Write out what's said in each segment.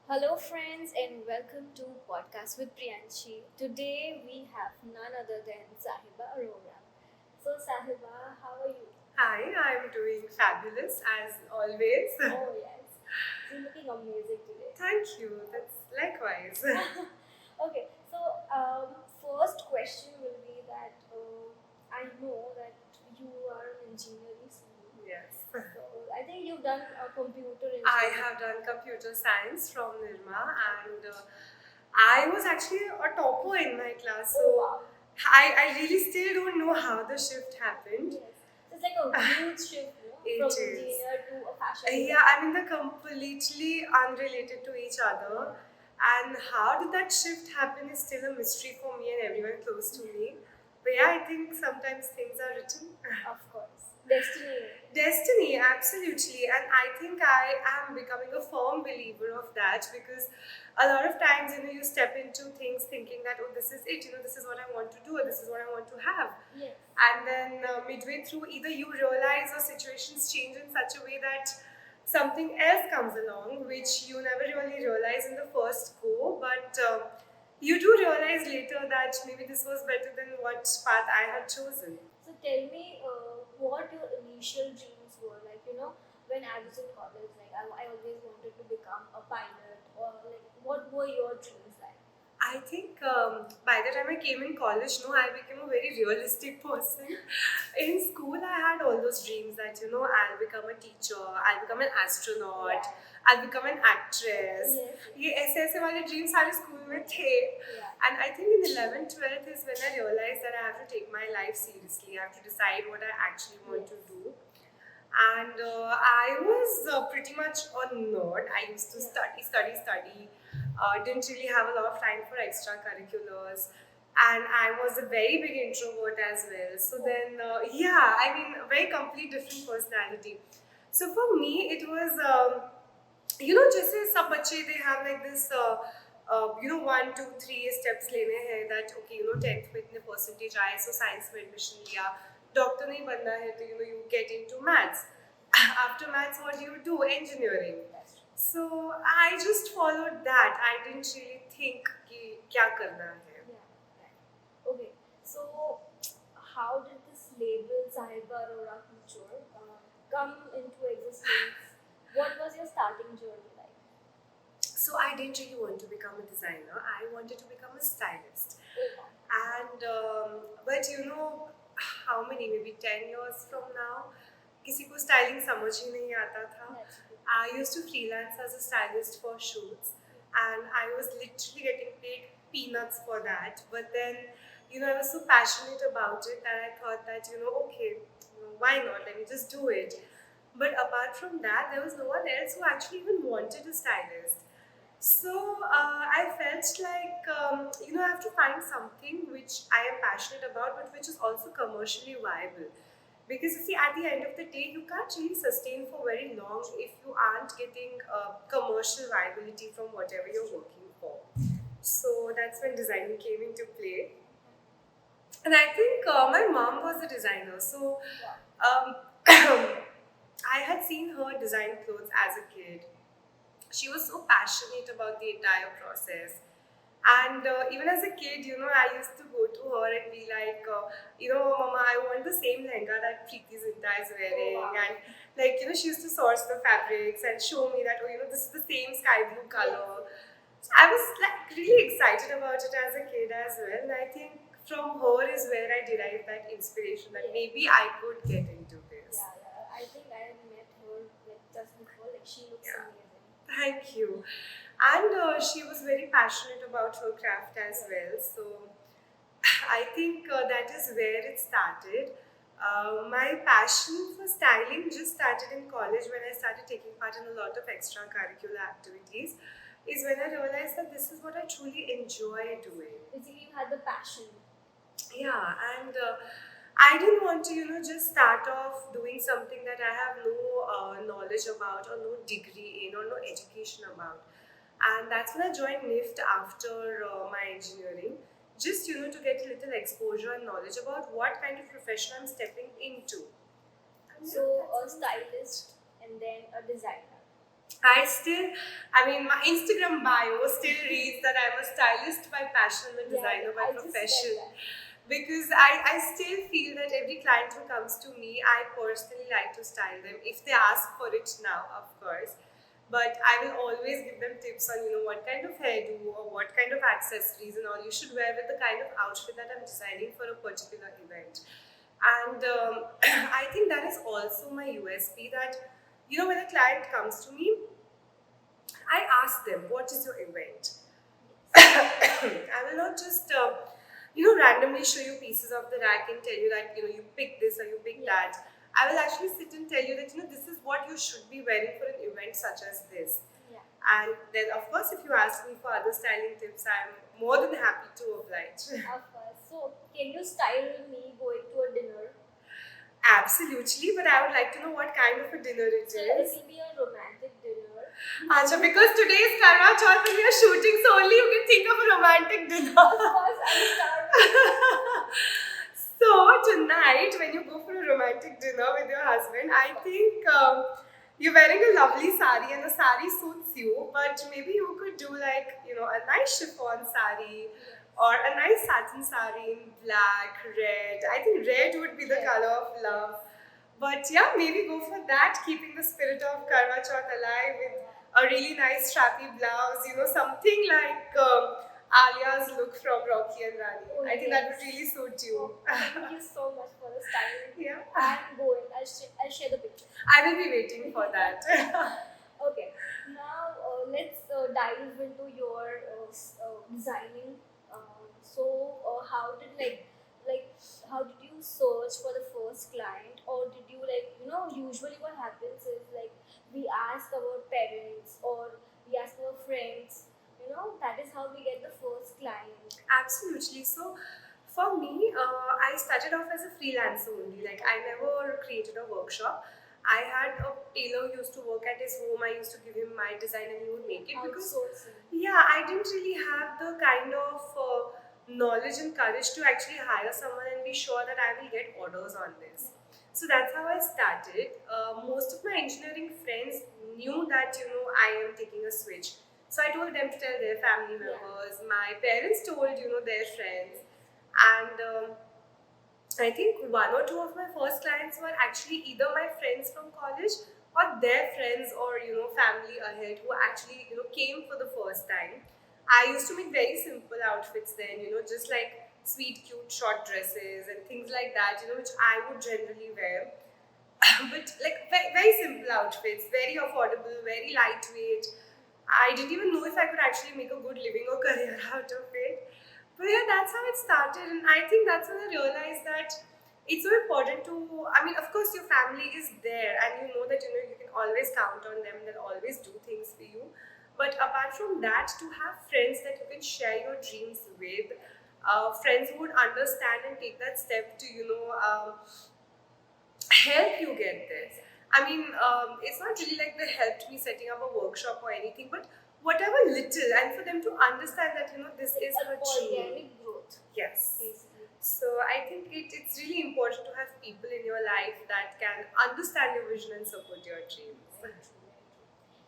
Hello, friends, and welcome to Podcast with Priyanshi. Today we have none other than Sahiba Arora. So, Sahiba, how are you? Hi, I'm doing fabulous as always. Oh, yes. You're looking amazing today. Thank you. That's likewise. Okay, so first question will be that I know that you are an engineering student. Yes. So I think you've done a computer I engineering. have done computer science from Nirma, and I was actually a topper in my class. So Oh, wow. I really still don't know how the shift happened. Yes. So it's like a huge shift, It from is. engineer to a fashion Yeah, designer. I mean, they're completely unrelated to each other. And how did that shift happen is still a mystery for me and everyone close to me. But yeah, I think sometimes things are written. Of course. Destiny. Destiny, absolutely. And I think I am becoming a firm believer of that because a lot of times, you step into things thinking that, oh, this is it, this is what I want to do, or this is what I want to have. Yes. And then midway through, either you realize or situations change in such a way that something else comes along, which you never really realize in the first go, but you do realize later that maybe this was better than what path I had chosen. So tell me what your initial dreams were. Like, when I was in college, like I always wanted to become a pilot, or like, what were your dreams like? I think by the time I came in college, no, I became a very realistic person. In school, I had all those dreams that, I'll become a teacher, I'll become an astronaut, I'll become an actress. Yes. ये ऐसे ऐसे वाले dreams सारे school में थे. Yeah. And I think in 11th, 12th is when I realized that I have to take my life seriously. I have to decide what I actually want to do. And I was pretty much a nerd. I used to study. Didn't really have a lot of time for extracurriculars. And I was a very big introvert as well. So then, yeah, I mean, a very complete different personality. So for me, it was, जैसे सब बच्चे they have like this, 1, 2, 3 steps लेने हैं that okay, 10th में इतने percentage आए, so science में admission लिया. Doctor नहीं बनना है तो you get into maths. After maths, what do you do? Engineering. So I just followed that. I didn't really think कि क्या करना है. Yeah. Right. Okay. So how did this label Sahiba Arora Couture come into existence? What was your starting journey like? So I didn't really want to become a designer. I wanted to become a stylist. And but how many, maybe 10 years from now, किसी को styling समझ ही नहीं आता था. I used to freelance as a stylist for shoots, and I was literally getting paid peanuts for that. But then, I was so passionate about it that I thought that, okay, why not? Let me just do it. But apart from that, there was no one else who actually even wanted a stylist. So I felt like, I have to find something which I am passionate about, but which is also commercially viable. Because you see, at the end of the day, you can't really sustain for very long if you aren't getting commercial viability from whatever you're working for. So that's when designing came into play. And I think my mom was a designer. So um, I had seen her design clothes as a kid. She was so passionate about the entire process. And even as a kid, I used to go to her and be like, Mama, I want the same lehenga that Preeti Zinta is wearing. Oh, wow. And like, she used to source the fabrics and show me that, oh, this is the same sky blue color. So I was like really excited about it as a kid as well. And I think from her is where I derived that inspiration that maybe I could get into this. Yeah. I think I met her like just before. Like she looks amazing. Thank you. And she was very passionate about her craft as well. So I think that is where it started. My passion for styling just started in college when I started taking part in a lot of extracurricular activities. Is when I realized that this is what I truly enjoy doing. Basically, you had the passion. Yeah, and I didn't want to, just start off doing something that I have no knowledge about or no degree in or no education about. And that's when I joined NIFT after my engineering, just, to get a little exposure and knowledge about what kind of profession I'm stepping into. And So a stylist and then a designer. I still, I mean, my Instagram bio still reads that I'm a stylist by passion and a Yeah, designer by I just read profession. that. Because I still feel that every client who comes to me, I personally like to style them. If they ask for it now, of course. But I will always give them tips on, what kind of hairdo or what kind of accessories and all you should wear with the kind of outfit that I'm designing for a particular event. And I think that is also my USP that, when a client comes to me, I ask them, what is your event? I will not just, randomly show you pieces of the rack and tell you that, you pick this or you pick Yeah. that. I will actually sit and tell you that, this is what you should be wearing for an event such as this. Yeah. And then, of course, if you ask me for other styling tips, I'm more than happy to oblige. Of course. So, can you style me going to a dinner? Absolutely, but I would like to know what kind of a dinner it So, it is. will be a romantic dinner. Acha, because today is Karwa Chauth and we are shooting, so only you can think of a romantic dinner. Of course, I'm starving. So tonight, when you go for a romantic dinner with your husband, I think you're wearing a lovely sari and the sari suits you. But maybe you could do like a nice chiffon sari or a nice satin sari in black, red. I think red would be the Yes. color of love. But yeah, maybe go for that, keeping the spirit of Karwa Chauth alive with a really nice strappy blouse. Something like. Alia's look from Rocky and Rani. Oh, I think that would yes. really suit you. Oh, thank you so much for the styling. Yeah. I'm going. I'll share the picture. I will be waiting for that. Okay. Now let's dive into your designing. How did how did you search for the first client, or did you usually what happens is like we ask our parents or we ask our friends. That is how we get the first client. Absolutely. So, for me, I started off as a freelancer only. Like, I never created a workshop. I had a tailor who used to work at his home. I used to give him my design and he would make it because Outsourcing. yeah, I didn't really have the kind of knowledge and courage to actually hire someone and be sure that I will get orders on this. So that's how I started. Most of my engineering friends knew that I am taking a switch. So I told them to tell their family Yeah. members. My parents told their friends, and I think one or two of my first clients were actually either my friends from college or their friends or family ahead who actually came for the first time. I used to make very simple outfits then, just like sweet, cute short dresses and things like that, which I would generally wear. But like very, very simple outfits, very affordable, very lightweight. I didn't even know if I could actually make a good living or career out of it. But yeah, that's how it started, and I think that's when I realized that it's so important to. I mean, of course, your family is there, and you know that you can always count on them. They'll always do things for you. But apart from that, to have friends that you can share your dreams with, friends who would understand and take that step to help you get there. I mean, it's not really like they helped me setting up a workshop or anything, but whatever little, and for them to understand that this is It's her an dream. organic growth, Yes. basically. So I think it's really important to have people in your life that can understand your vision and support your dreams. Very true, very true.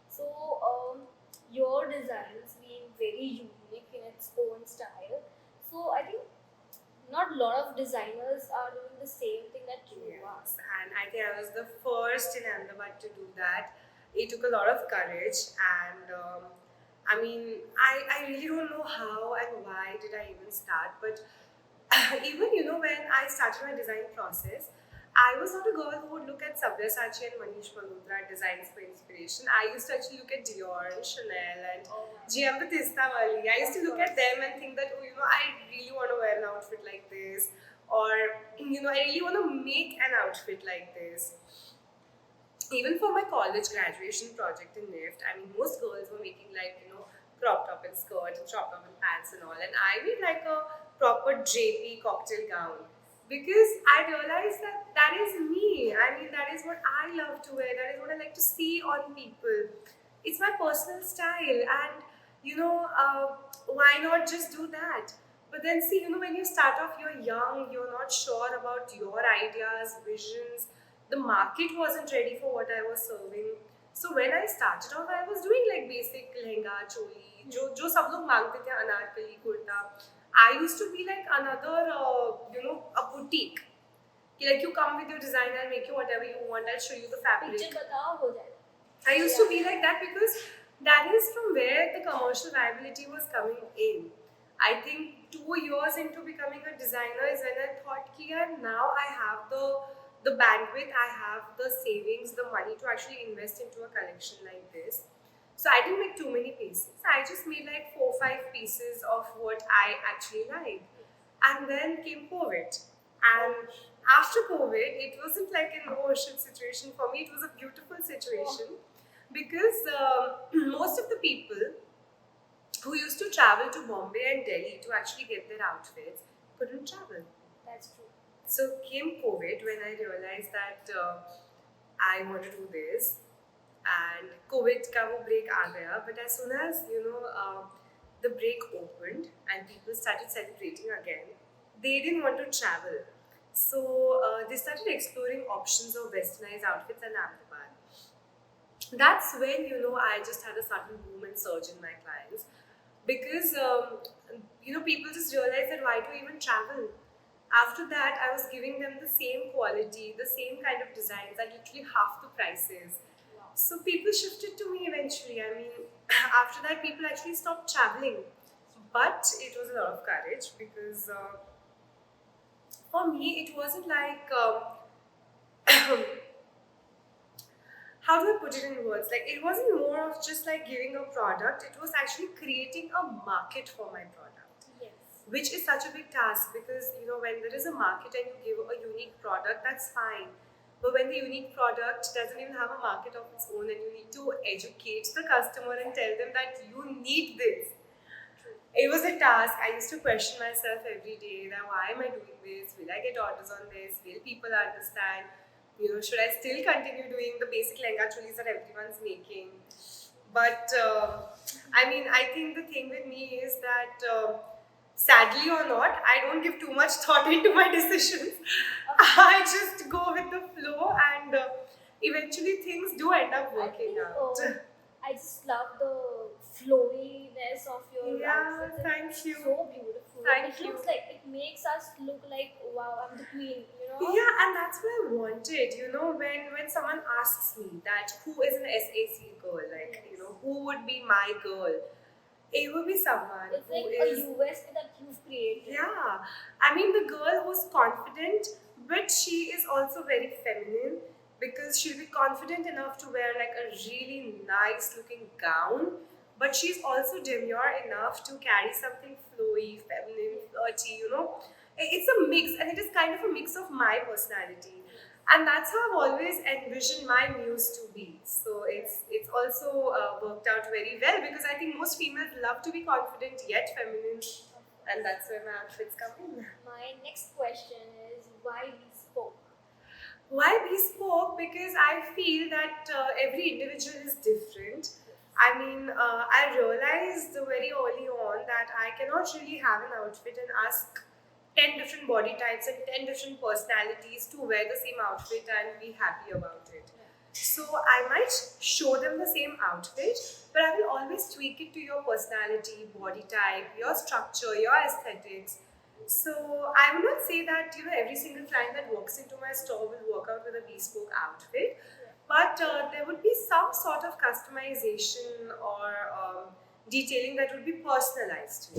So, your designs being very unique in its own style. So, I think not a lot of designers are doing the same thing that you are. Yes, and I think I was the first in Ahmedabad to do that. It took a lot of courage, and I mean, I really don't know how and why did I even start, but even when I started my design process, I was not a girl who would look at Sabyasachi and Manish Malhotra designs for inspiration. I used to actually look at Dior and Chanel and Oh my GM Batista Wali. I used to look at them and think that, I really want to wear an outfit like this. Or, I really want to make an outfit like this. Even for my college graduation project in NIFT, I mean, most girls were making like, crop top and skirt and crop top and pants and all. And I made like a proper drapey cocktail gown because I realized that that is me. I mean, that is what I love to wear. That is what I like to see on people. It's my personal style. And, why not just do that? But then see, when you start off, you're young, you're not sure about your ideas, visions. The market wasn't ready for what I was serving. So when I started off, I was doing like basic lehenga, choli, jo sab log mangte the anarkali kurta. I used to be like another, a boutique. Like you come with your designer, I'll make you whatever you want. I'll show you the fabric. Picture batao ho jayega. I used to be like that because that is from where the commercial viability was coming in. I think 2 years into becoming a designer is when I thought, Kia, now I have the bandwidth, I have the savings, the money to actually invest into a collection like this. So I didn't make too many pieces. I just made like 4 5 pieces of what I actually like. And then came COVID. And after COVID, it wasn't like an oh shit situation for me. It was a beautiful situation because most of the people who used to travel to Bombay and Delhi to actually get their outfits couldn't travel. That's true. So came COVID when I realized that I want to do this, and COVID का वो break आ गया. But as soon as the break opened and people started celebrating again, they didn't want to travel. So they started exploring options of westernized outfits in Ahmedabad. That's when I just had a sudden boom and surge in my clients because people just realized that why to even travel. After that, I was giving them the same quality, the same kind of designs at literally half the prices. Wow. So people shifted to me eventually. I mean, after that, people actually stopped traveling. But it was a lot of courage because for me, it wasn't like how do I put it in words? Like it wasn't more of just like giving a product. It was actually creating a market for my product, Yes. which is such a big task because when there is a market and you give a unique product, that's fine. But when the unique product doesn't even have a market of its own and you need to educate the customer and tell them that you need this, it was a task. I used to question myself every day that why am I doing this? Will I get orders on this? Will people understand? Should I still continue doing the basic lehenga cholis that everyone's making? But I mean, I think the thing with me is that sadly or not, I don't give too much thought into my decisions. I just go with the flow, and eventually things do end up working out. I just love the flowiness of your Yeah, outfits. thank It's you. so beautiful. Thank It you. looks like it makes us look like wow, I'm the queen. Yeah, and that's what I wanted. When someone asks me that who is an SAC girl, like Yes. who would be my girl, it would be someone It's who like is a USP that you've created. yeah. I mean the girl who's confident, but she is also very feminine because she'll be confident enough to wear like a really nice looking gown, but she's also demure enough to carry something flowy, feminine, flirty. It's a mix, and it is kind of a mix of my personality, and that's how I've always envisioned my muse to be. So it's also worked out very well because I think most females love to be confident yet feminine, and that's where my outfits come in. My next question is why bespoke? Why bespoke? Because I feel that every individual is different. I mean, I realized very early on that I cannot really have an outfit and ask 10 different body types and 10 different personalities to wear the same outfit and be happy about it. So I might show them the same outfit, but I will always tweak it to your personality, body type, your structure, your aesthetics. So I would not say that every single client that walks into my store will walk out with a bespoke outfit, but there would be some sort of customization or detailing that would be personalized.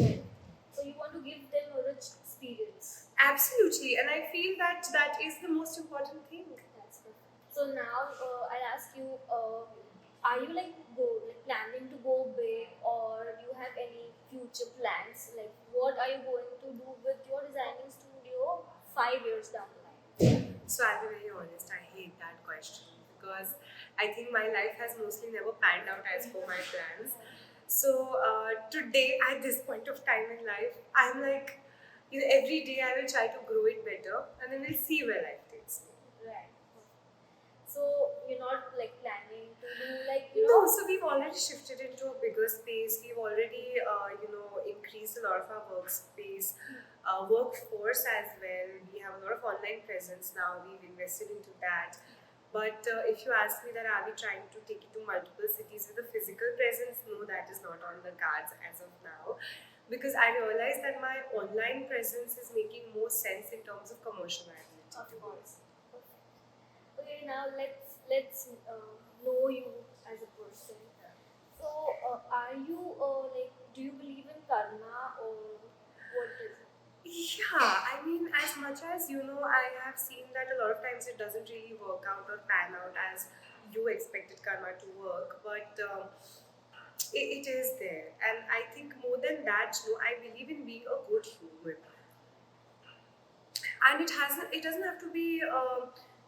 So you want to give them a rich experience. Absolutely, and I feel that that is the most important thing. That's perfect. So now I'll ask you, are you like planning to go big, or do you have any future plans? Like, what are you going to do with your designing studio 5 years down the line? So I'll be very honest, I hate that question because I think my life has mostly never panned out as per my plans. So today, at this point of time in life, I'm like, every day I will try to grow it better, and then we'll see where life takes me. Right. So you're not like planning to do like No, so we've already shifted into a bigger space. We've already, increased a lot of our workspace, workforce as well. We have a lot of online presence now. We've invested into that. But if you ask me that are we trying to take it to multiple cities with a physical presence, no, that is not on the cards as of now. Because I realize that my online presence is making more sense in terms of commercial viability. Of course. Perfect. Okay, now let's know you as a person. So, are you like, do you believe in karma or what is it? Yeah, I mean, as much as I have seen that a lot of times it doesn't really work out or pan out as you expected karma to work, but it is there. And I think more than that, I believe in being a good human. And it doesn't have to be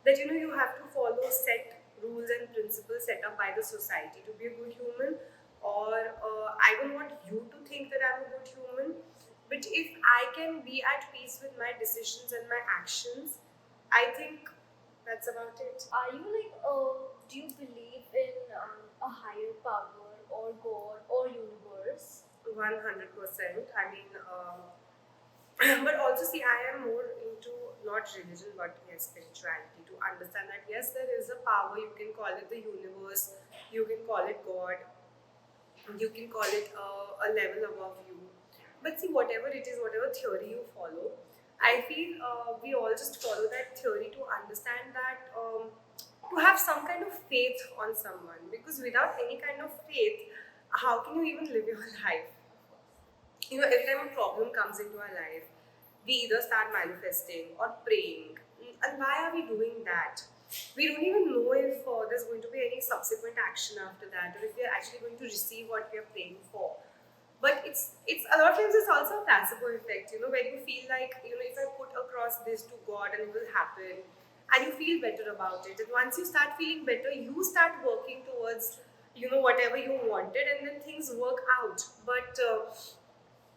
that you have to follow set rules and principles set up by the society to be a good human, or I don't want you to think that I'm a good human. But if I can be at peace with my decisions and my actions, I think that's about it. Are you like, do you believe in a higher power or God or universe? 100%. I mean, but also see, I am more into not religion but yes, spirituality, to understand that yes, there is a power. You can call it the universe, you can call it God, you can call it a level above you. But see, whatever it is, whatever theory you follow, I feel we all just follow that theory to understand that to have some kind of faith on someone, because without any kind of faith, how can you even live your life? Every time a problem comes into our life, we either start manifesting or praying. And why are we doing that? We don't even know if there's going to be any subsequent action after that, or if we are actually going to receive what we are praying for. But it's a lot of times it's also a placebo effect, where you feel like, if I put across this to God and it will happen, and you feel better about it. And once you start feeling better, you start working towards, whatever you wanted, and then things work out. But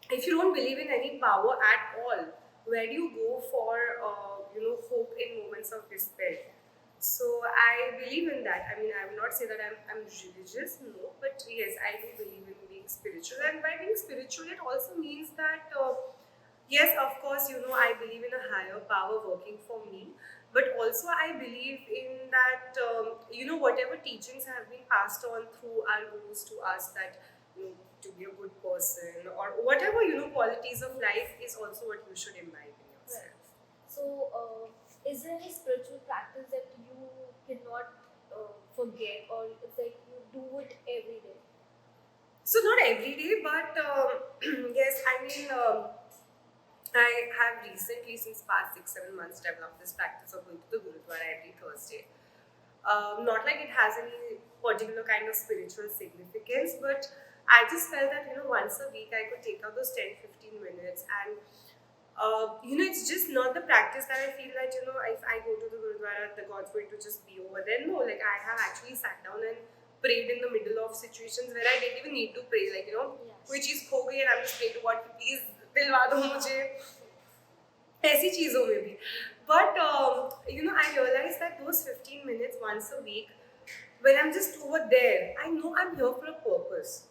if you don't believe in any power at all, where do you go for hope in moments of despair? So I believe in that. I mean, I will not say that I'm religious, no, but yes, I do believe in being spiritual. And by being spiritual, it also means that yes, of course, I believe in a higher power working for me, but also I believe in that, whatever teachings have been passed on through our gurus to us, that, to be a good person or whatever, qualities of life is also what you should imbibe in Right. yourself. So, is there any spiritual practice that you cannot forget, or it's like you do it every day? So, not every day, but yes, I mean, I have recently, since past 6-7 months, developed this practice of going to the Gurudwara every Thursday. Not like it has any particular kind of spiritual significance, but I just felt that, once a week I could take out those 10-15 minutes, and it's just not the practice that I feel that, if I go to the Gurudwara, the God's going to just be over there. No, like I have actually sat down and prayed in the middle of situations where I didn't even need to pray, like, Yes. which is खो गई and I'm just praying to God, please दिलवा दो मुझे ऐसी चीज़ों में भी. But I realized that those 15 minutes once a week, when I'm just over there, I know I'm here for a purpose.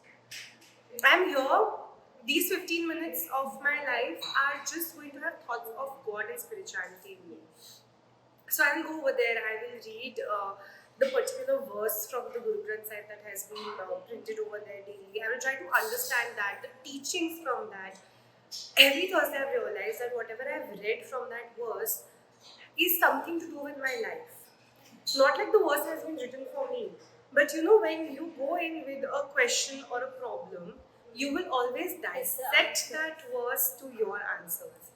I'm here. These 15 minutes of my life are just going to have thoughts of God and spirituality in me. So I will go over there, I will read the particular verse from the Guru Granth Sahib that has been printed over there daily. I will try to understand that, the teachings from that. Every Thursday I've realized that whatever I've read from that verse is something to do with my life. Not like the verse has been written for me, but when you go in with a question or a problem, you will always dissect that verse to your answers.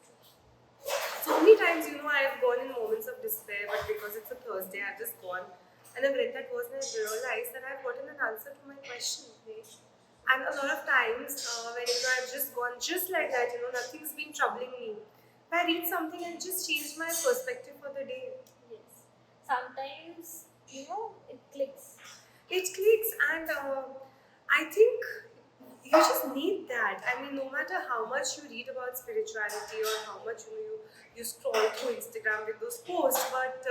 So many times, I've gone in moments of despair, but because it's a Thursday, I've just gone and I've read that verse and I've realized that I've gotten an answer to my question. Right? And a lot of times, when I've just gone just like that, nothing's been troubling me. I read something and just changed my perspective for the day. Yes. Sometimes, it clicks. It clicks, and I think you just need that. I mean, no matter how much you read about spirituality or how much you scroll through Instagram with those posts, but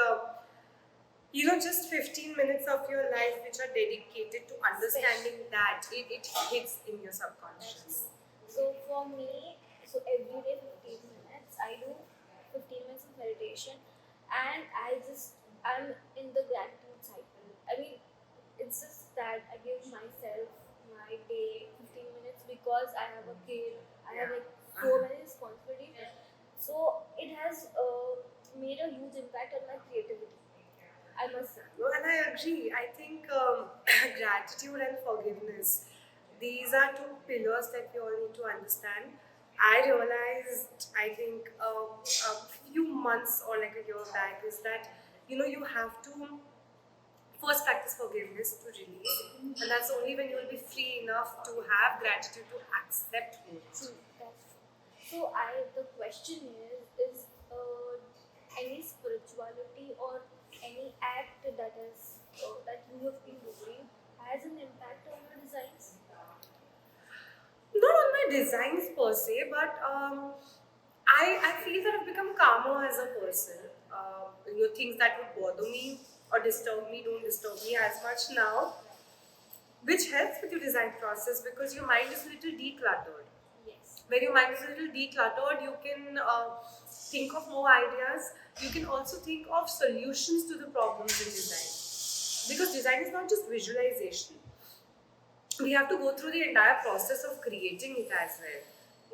just 15 minutes of your life which are dedicated to understanding that, it hits in your subconscious. So for me, so every day 15 minutes, I do 15 minutes of meditation, and I'm in the gratitude cycle? I mean, it's just that I give myself my day 15 minutes because I have a kid, I have like so many responsibilities. So it has made a huge impact on my creativity, I must say. No, and I agree. I think gratitude and forgiveness, these are two pillars that we all need to understand. I realized, I think, a few months or like a year back, is that you have to first practice forgiveness to release, and that's only when you will be free enough to have gratitude to accept more. True, that's true. So the question is any spirituality or any act that you have been doing has an impact on your designs? Not on my designs per se, but I feel that I've become calmer as a person. Things that would bother me or disturb me don't disturb me as much now, which helps with your design process because your mind is a little decluttered. Yes. When your mind is a little decluttered, you can think of more ideas. You can also think of solutions to the problems in design. Because design is not just visualization, we have to go through the entire process of creating it as well.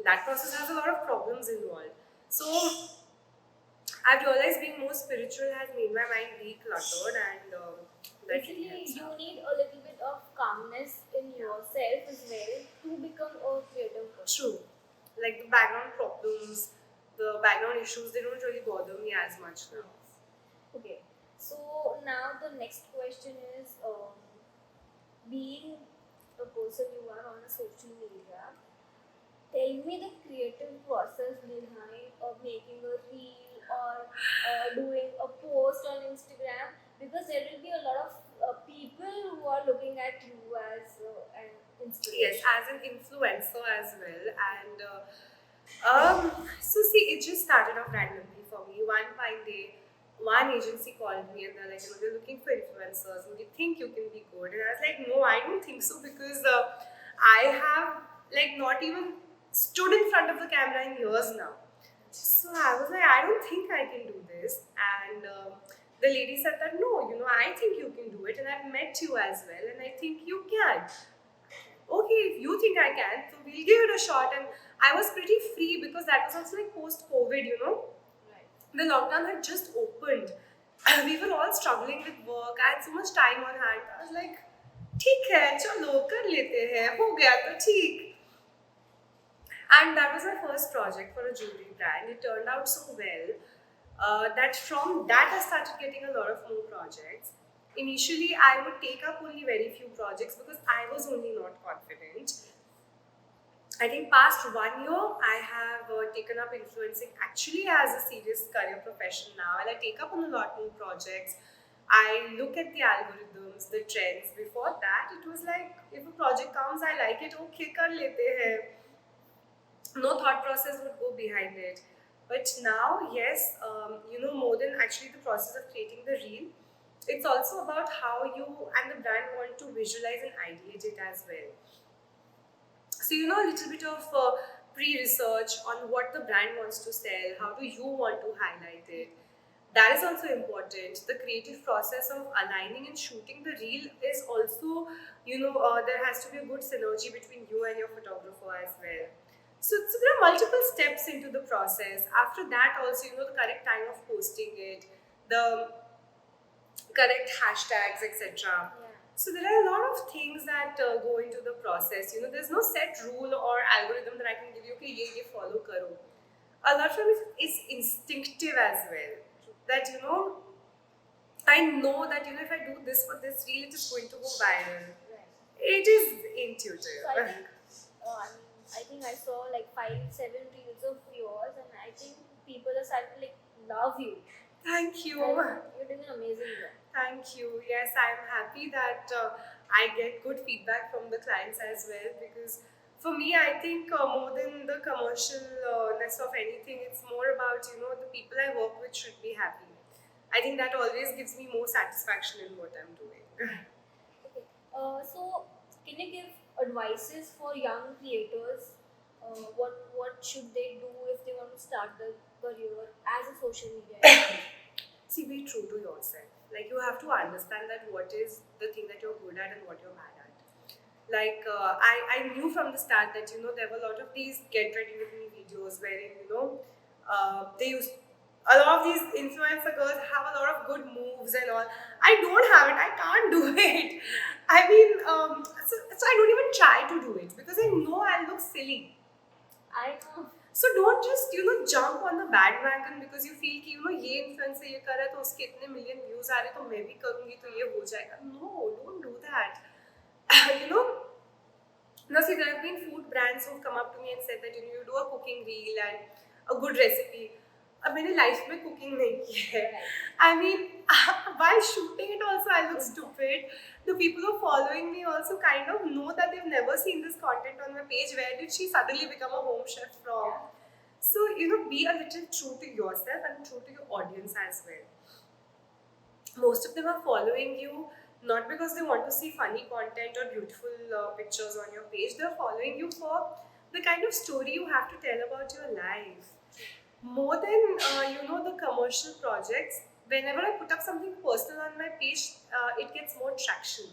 That process has a lot of problems involved. So I've realized being more spiritual has made my mind decluttered, and that really Basically, helps you out. need a little bit of calmness in yourself as well to become a creative person. True. Like the background problems, the background issues, they don't really bother me as much now. Okay. So now the next question is being a person you are on a social media, tell me the creative process behind making a reel or doing a post on Instagram, because there will be a lot of people who are looking at you as an Yes, inspiration. as an influencer as well. And so see, it just started off randomly for me. One fine day, one agency called me and they're like, they're looking for influencers. Would you think you can be good? And I was like, no, I don't think so because I have like not even stood in front of the camera in years now. So I was like, I don't think I can do this. And the lady said that, no, I think you can do it. And I've met you as well. And I think you can. Okay, if you think I can, so we'll give it a shot. And I was pretty free because that was also like post COVID. Right. The lockdown had just opened. We were all struggling with work. I had so much time on hand. I was like, ठीक है चलो कर लेते हैं हो गया तो ठीक. And that was my first project for a jewelry brand. It turned out so well that from that I started getting a lot of more projects. Initially, I would take up only very few projects because I was only not confident. I think past 1 year, I have taken up influencing actually as a serious career profession now, and I take up on a lot more projects. I look at the algorithms, the trends. Before that, it was like if a project comes, I like it. Okay, kar lete hai. No thought process would go behind it. But now, yes, more than actually the process of creating the reel, it's also about how you and the brand want to visualize and ideate it as well. So, a little bit of pre-research on what the brand wants to sell, how do you want to highlight it. That is also important. The creative process of aligning and shooting the reel is also, there has to be a good synergy between you and your photographer as well. So there are multiple steps into the process. After that, also, the correct time of posting it, the correct hashtags, etc. Yeah. So there are a lot of things that go into the process. There's no set rule or algorithm that I can give you. Okay, ye follow karo. A lot of it is instinctive as well. That I know that if I do this for this reel, it is going to go viral. Right. It is So I intuitive. think, I think I saw like 5, 7 reels of yours, and I think people are starting to like love you. Thank you. You're doing an amazing job. Thank you. Yes, I'm happy that I get good feedback from the clients as well because for me, I think more than the commercialness of anything, it's more about the people I work with should be happy. I think that always gives me more satisfaction in what I'm doing. Okay. So can you give advices for young creators? What should they do if they want to start their career as a social media influencer? See, be true to yourself. Like you have to understand that what is the thing that you're good at and what you're bad at. Like I knew from the start that there were a lot of these get ready with me videos wherein they used a lot of these influencer girls have a lot of good moves and all. I don't have it. I can't do it. I mean, so I don't even try to do it because I know I'll look silly. I know. So don't just jump on the bandwagon because you feel कि ये influencer ये कर रहा है तो उसके इतने million views आ रहे हैं तो मैं भी करूँगी तो ये हो जाएगा. No, don't do that. you know Now, see, there have been food brands who've come up to me and said that you do a cooking reel and a good recipe. अब मैंने लाइफ में cooking नहीं की है. I mean, while shooting it also, I look stupid. The people who are following me also kind of know that they've never seen this content on my page. Where did she suddenly become a home chef from? So, be a little true to yourself and true to your audience as well. Most of them are following you not because they want to see funny content or beautiful pictures on your page. They're following you for the kind of story you have to tell about your life. More than the commercial projects, whenever I put up something personal on my page, it gets more traction.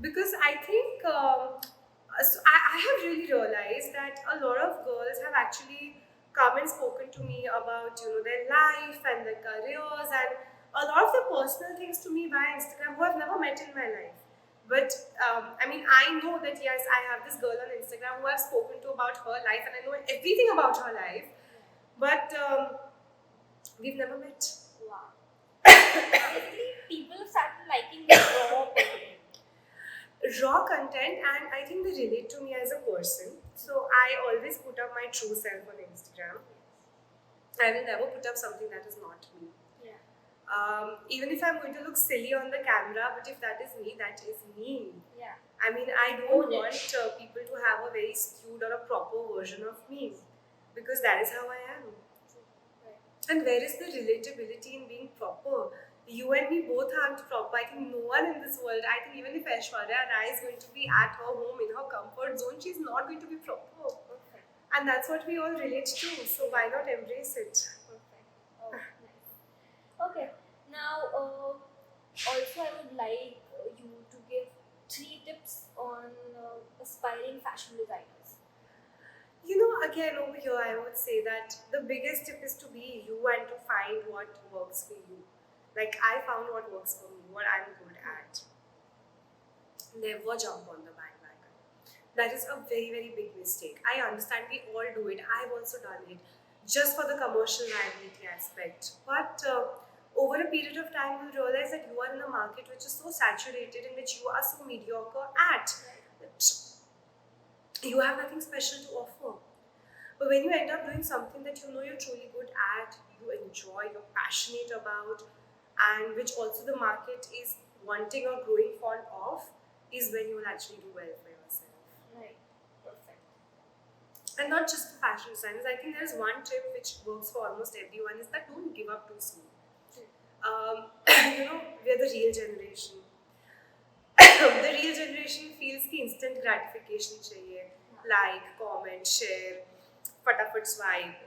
Because I think I have really realized that a lot of girls have actually come and spoken to me about their life and their careers and a lot of their personal things to me via Instagram who I've never met in my life. But I mean, I know that yes, I have this girl on Instagram who I've spoken to about her life and I know everything about her life. But we've never met. Wow. Basically, people started liking the raw content. Raw content, and I think they relate to me as a person. So I always put up my true self on Instagram. I will never put up something that is not me. Yeah. Even if I'm going to look silly on the camera, but if that is me, that is me. Yeah. I mean, I don't want people to have a very skewed or a proper version of me because that is how I am. Right. And where is the relatability in being proper? You and me both aren't proper. I think no one in this world, I think even if Aishwarya Rai is going to be at her home in her comfort zone, she's not going to be proper. Perfect. And that's what we all relate to. So why not embrace it? Perfect. Oh, nice. Okay. Now, also I would like you to give 3 tips on aspiring fashion designers. Again over here, I would say that the biggest tip is to be you and to find what works for you. Like I found what works for me, what I'm good at. Never jump on the bandwagon. That is a very, very big mistake. I understand we all do it. I've also done it just for the commercial liability aspect. But over a period of time, you'll realize that you are in a market which is so saturated in which you are so mediocre at that you have nothing special to offer. But when you end up doing something that you're truly good at, you enjoy, you're passionate about, and which also the market is wanting or growing fond of, is when you will actually do well for yourself. Right. Perfect. And not just for fashion designers. I think there is one tip which works for almost everyone is that don't give up too soon. We're the real generation. The real generation feels the instant gratification चाहिए. Like, comment, share, फटाफट swipe.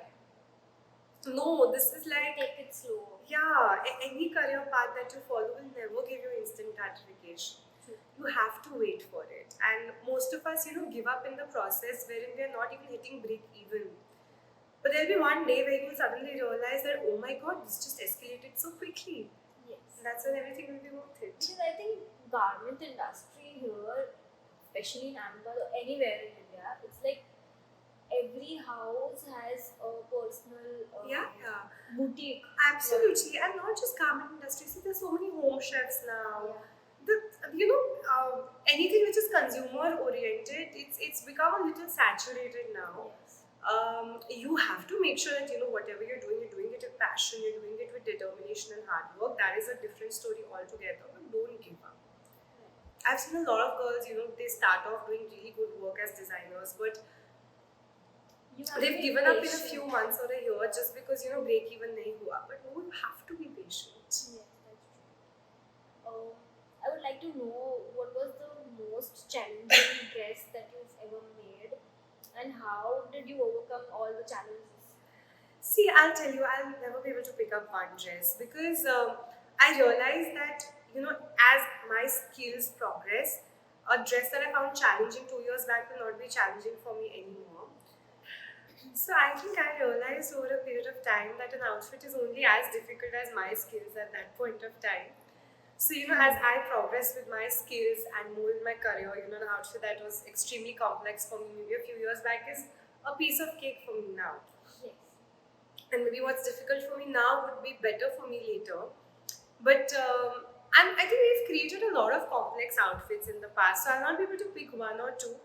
No, this is like Take it slow. yeah, any career path that you follow will never give you instant gratification. True. You have to wait for it, and most of us, give up in the process wherein we are not even hitting break even. But there'll be one day where you'll suddenly realize that oh my god, this just escalated so quickly. Yes. And that's when everything will be worth it. Because I think garment industry here, especially in Ahmedabad or anywhere in India, it's like every house has a personal Yeah. boutique. Absolutely, and not just garment industry. See, there's so many home chefs now. Yeah. Anything which is consumer oriented, it's become a little saturated now. Yes. You have to make sure that whatever you're doing it with passion, you're doing it with determination and hard work. That is a different story altogether. But don't give up. I've seen a lot of girls, they start off doing really good work as designers, but they've given up in a few months or a year just because break even nahi hua. But no, you have to be patient. Yes, that's true. I would like to know what was the most challenging dress that you've ever made, and how did you overcome all the challenges? See, I'll tell you, I'll never be able to pick up one dress because I realized that, as my skills progress, a dress that I found challenging 2 years back will not be challenging for me anymore. So I think I realized over a period of time that an outfit is only as difficult as my skills at that point of time. So, as I progress with my skills and move in my career, an outfit that was extremely complex for me maybe a few years back is a piece of cake for me now. Yes. And maybe what's difficult for me now would be better for me later. But and I think we've created a lot of complex outfits in the past, so I'll not be able to pick one or two.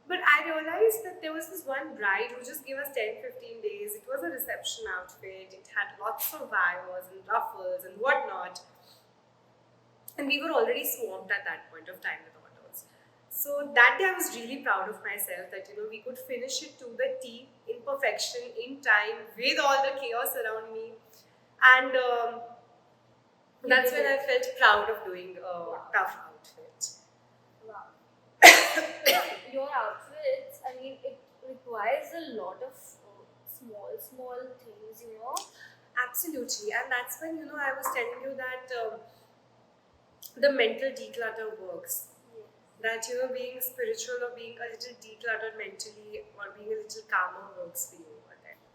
But I realized that there was this one bride who just gave us 10-15 days. It was a reception outfit, it had lots of wires and ruffles and whatnot. And we were already swamped at that point of time with orders. So that day I was really proud of myself that we could finish it to the T in perfection, in time, with all the chaos around me. And that's when I felt proud of doing a tough outfit. Wow. Your outfits, I mean, it requires a lot of small things. Absolutely. And that's when, I was telling you that the mental declutter works. Yes. That, being spiritual or being a little decluttered mentally or being a little calmer works for you.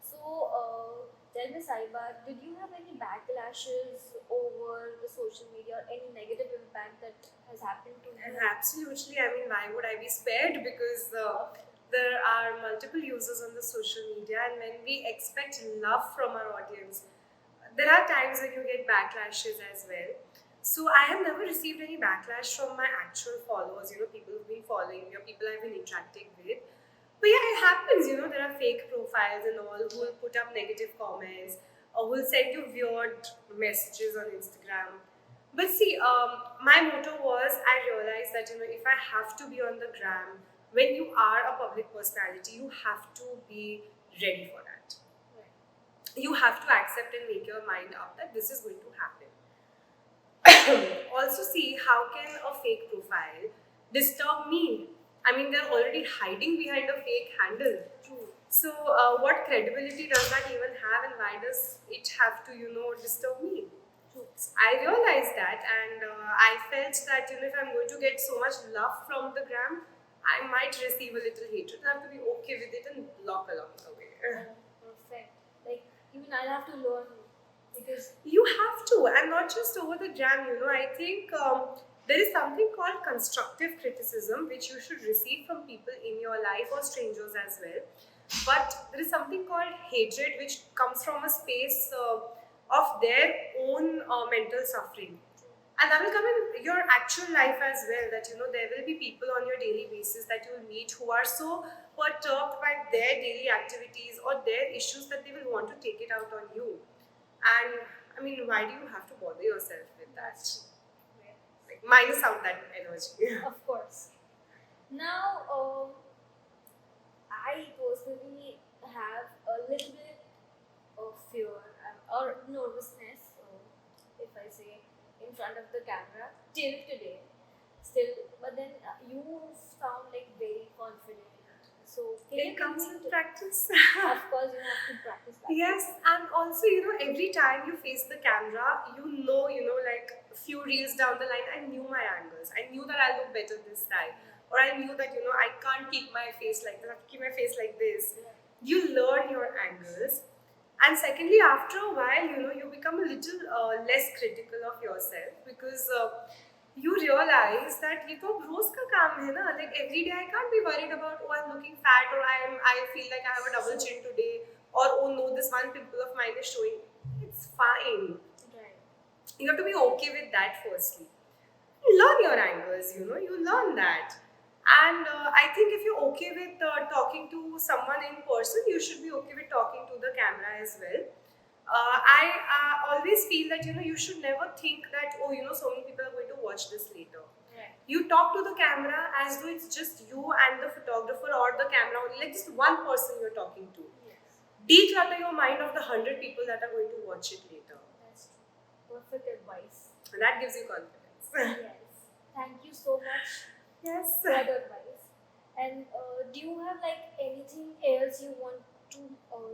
So, tell me, Sahiba, did you have any backlashes over the social media or any negative impact that has happened to you? Absolutely. I mean, why would I be spared? Because there are multiple users on the social media, and when we expect love from our audience, there are times when you get backlashes as well. So I have never received any backlash from my actual followers, people who've been following me or people I've been interacting with. But yeah, it happens, there are fake profiles and all who will put up negative comments or will send you weird messages on Instagram. But see, my motto was I realized that, if I have to be on the gram, when you are a public personality, you have to be ready for that. You have to accept and make your mind up that this is going to happen. Also, see how can a fake profile disturb me. I mean, they're already hiding behind a fake handle. True. So, what credibility does that even have, and why does it have to, disturb me? True. I realized that, and I felt that, if I'm going to get so much love from the gram, I might receive a little hatred. I have to be okay with it and block along the way. Perfect. Like, even I'll have to learn because You have to, and not just over the gram. I think there is something called constructive criticism which you should receive from people in your life or strangers as well. But there is something called hatred which comes from a space of their own mental suffering. And that will come in your actual life as well. That there will be people on your daily basis that you will meet who are so perturbed by their daily activities or their issues that they will want to take it out on you. And I mean, why do you have to bother yourself with that? Like, minus out that energy. of course. Now, I personally have a little bit of fear or nervousness, if I say, in front of the camera till today. Still, but then you sound like very confident. So, can you It comes tell me with practice. Of course, you have to practice that. Yes, and also, every time you face the camera, like a few reels down the line, I knew my angles. I knew that I look better this time. Or I knew that, I can't keep my face like this, I have to keep my face like this. You learn your angles. And secondly, after a while, you become a little less critical of yourself because you realize that ये तो रोज का काम है ना. Like every day I can't be worried about I'm looking fat or I feel like I have a double chin today or oh no, this one pimple of mine is showing. It's fine. Right. You have to be okay with that firstly. Learn your angles, you learn that. And I think if you're okay with talking to someone in person, you should be okay with talking to the camera as well. I always feel that you should never think that so many people are going to watch this later. Right. You talk to the camera as though it's just you and the photographer or the camera only, like just one person you're talking to. Yes. Declutter your mind of the 100 people that are going to watch it later. That's true. Perfect advice. And that gives you confidence. Yes. Thank you so much Yes. for the advice. And do you have like anything else you want to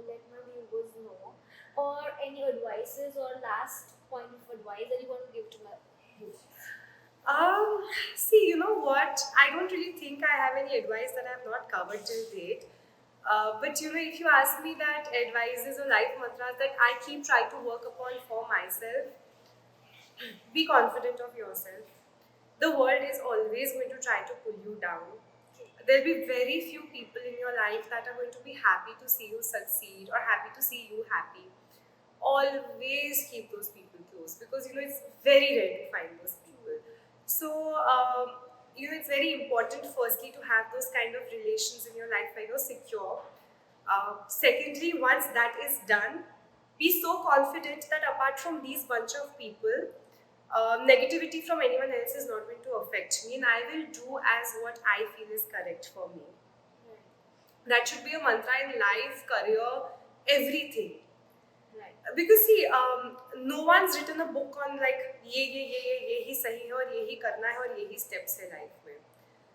let my viewers know? or any advices or last point of advice that you want to give to my youth? See, you know what? I don't really think I have any advice that I have not covered till date. But you know, if you ask me that advices or life mantras that I keep trying to work upon for myself, be confident of yourself. The world is always going to try to pull you down. There'll be very few people in your life that are going to be happy to see you succeed or happy to see you happy. Always keep those people close, because you know it's very rare to find those people. So you know, it's very important firstly to have those kind of relations in your life where you're secure. Secondly, once that is done, be so confident that apart from these bunch of people, negativity from anyone else is not going to affect me, and I will do as what I feel is correct for me. That should be a mantra in life, career, everything. Right. Because see, no one's written a book on like ये ही सही है और ये ही करना है और ये ही steps है life में.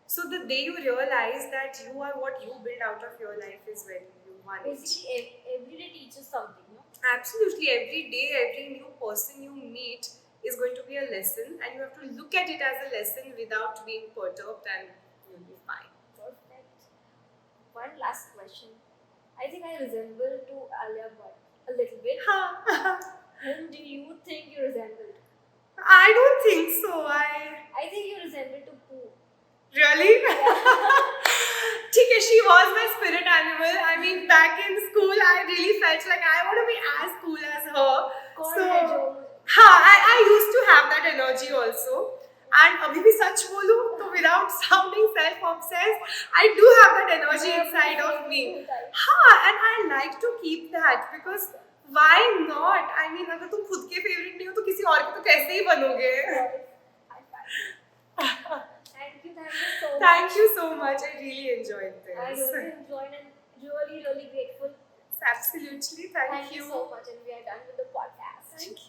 So the day you realize that you are what you build out of your life is when you want it. Basically, every day teaches something, no? Absolutely, every day, every new person you meet is going to be a lesson, and you have to look at it as a lesson without being perturbed, and you'll be fine. Perfect. One last question. I think I resemble to Alia Bhatt a little bit. Whom do you think you resemble to? I don't think so. I think you resemble to Pooh. Really? Okay, she was my spirit animal. I mean, back in school, I really felt like I want to be as cool as her. I used to have that energy also. And abhi bhi sach bolu, so without sounding self-obsessed, I do have that energy inside of me. And I like to keep that, because why not? I mean, अगर तुम खुद के favorite नहीं हो तो किसी और के तो कैसे ही बनोगे? Thank you so much. Thank you so much. I really enjoyed this. I really enjoyed and really, really grateful. Absolutely. Thank you so much, and we are done with the podcast. Thank you.